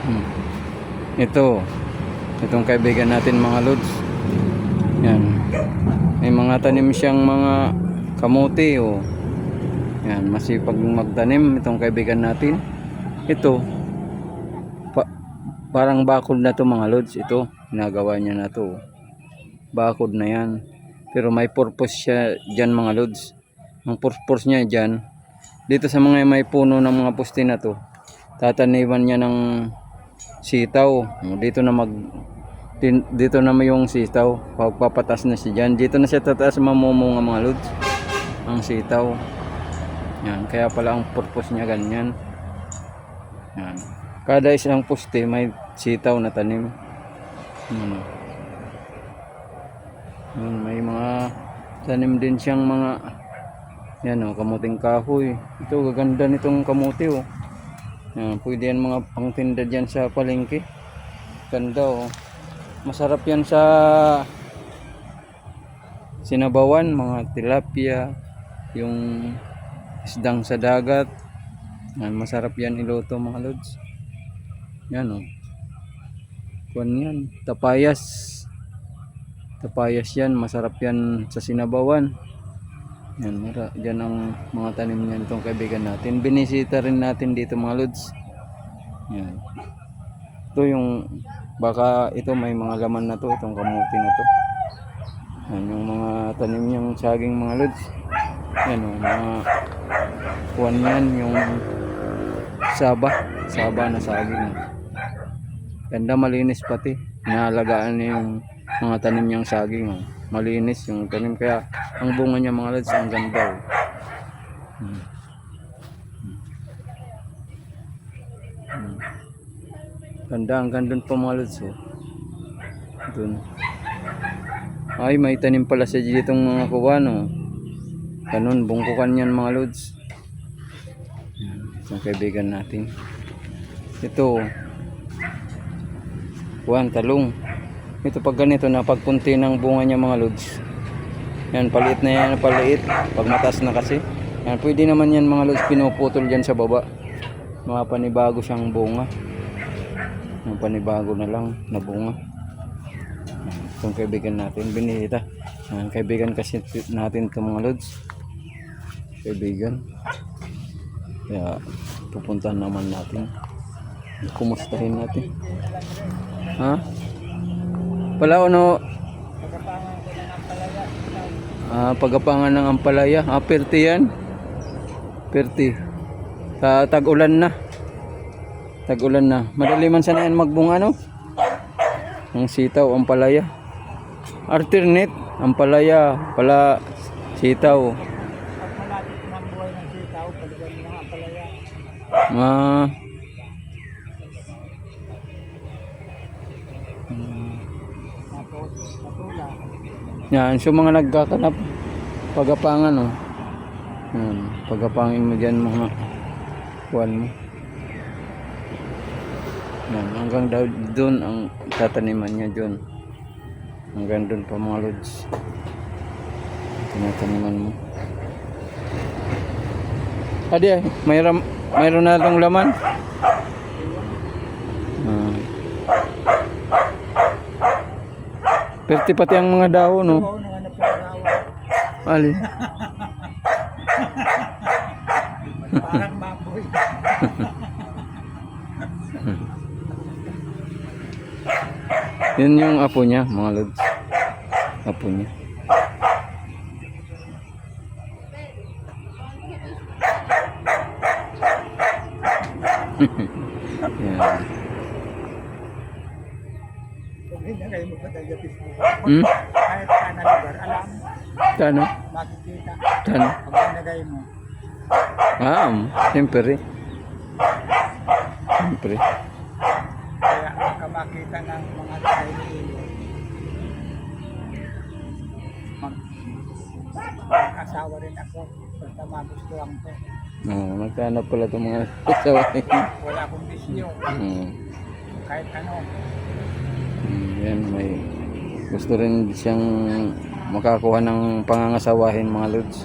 Hmm. Itong kaibigan natin mga lods. Yan. May mga tanim siyang mga kamote oh. Yan, masipag magtanim itong kaibigan natin. Ito parang bakod na to mga lods. Ito, ginagawa niya na to. Bakod na yan. Pero may purpose siya diyan mga lods. Ang purpose niya diyan, dito sa mga may puno ng mga poste na to, tataniman niya ng sitaw. Dito na may yung sitaw. Pagpapatas na siya dyan. Dito na siya tataas mamumunga mga lods. Ang sitaw. Yan. Kaya pala ang purpose niya ganyan. Yan. Kada isang poste may sitaw na tanim. Yan. May mga tanim din siyang mga yan o, kamuting kahoy. Ito gaganda nitong kamuti o. Yan. Pwede yan mga pangtinda dyan sa palengke. Ganda o. Masarap yan sa sinabawan, mga tilapia, yung isdang sa dagat. Yan, masarap yan iluto mga lods. Yan o. Kuwan yan, tapayas. Tapayas yan, masarap yan sa sinabawan. Yan, dyan ang mga tanim niyan itong kaibigan natin. Binisita rin natin dito mga lods. Yan. Ito yung baka ito may mga laman na to, itong kamuti na to. Yan yung mga tanim niyang saging mga lods. Yan o, mga kuwan yan, yung saba na saging. Ganda, malinis pati. Inaalagaan niya yung mga tanim niyang saging o. Malinis yung tanim, kaya ang bunga niya mga lods ang ganda o. Ganda, ang ganda pa mga lods oh. Dun. Ay, may tanim pala siya ditong mga kuwan oh. Ganun, bungkukan yan mga lods. Itong kaibigan natin. Ito kuwan, talong. Ito pag ganito na, pagpunti ng bunga niya mga lods. Yan, paliit na yan, paliit. Pag mataas na kasi. Yan, pwede naman yan mga lods, pinuputol dyan sa baba. Mga panibago siyang bunga. Yung panibago na lang na bunga. Itong kaibigan natin, binihita. Kaibigan kasi natin itong mga lods. Kaibigan. Kaya pupuntahan naman natin. Kumustahin natin. Ha? Pala ano? Pagapangan ng ampalaya. Perti yan. Perti. Tag-ulan na. Tag-ulan na. Madali man sana yan magbunga no? Ang sitaw, ampalaya. Alternate, ampalaya, pala sitaw. Yan, so mga nagkakanap pagapangan oh. Yan, pagapangin mo diyan mga kuwan mo. Yan, hanggang doon ang tataniman niya doon. Hanggang doon pa mga lods. Tinataniman mo. Adi ay, mayroon na itong laman. Perti pati ang mga dahon no. Ali. Parang baboy. Yun yung apo niya mga lods. Apo niya. Yan. Kahit saan na lugar, alam. Tano? Makikita. Tano? Pag nagay mo. Siyempre. Siyempre. Kaya kamakita ng mga tayo nilo. Mag-asawa rin ako. Basta magustuhan ko. Magkano pala itong mga asawa. Wala akong bisyo. Kahit ano. Yan, may gusto rin siyang makakuha ng pangangasawahin mga lods.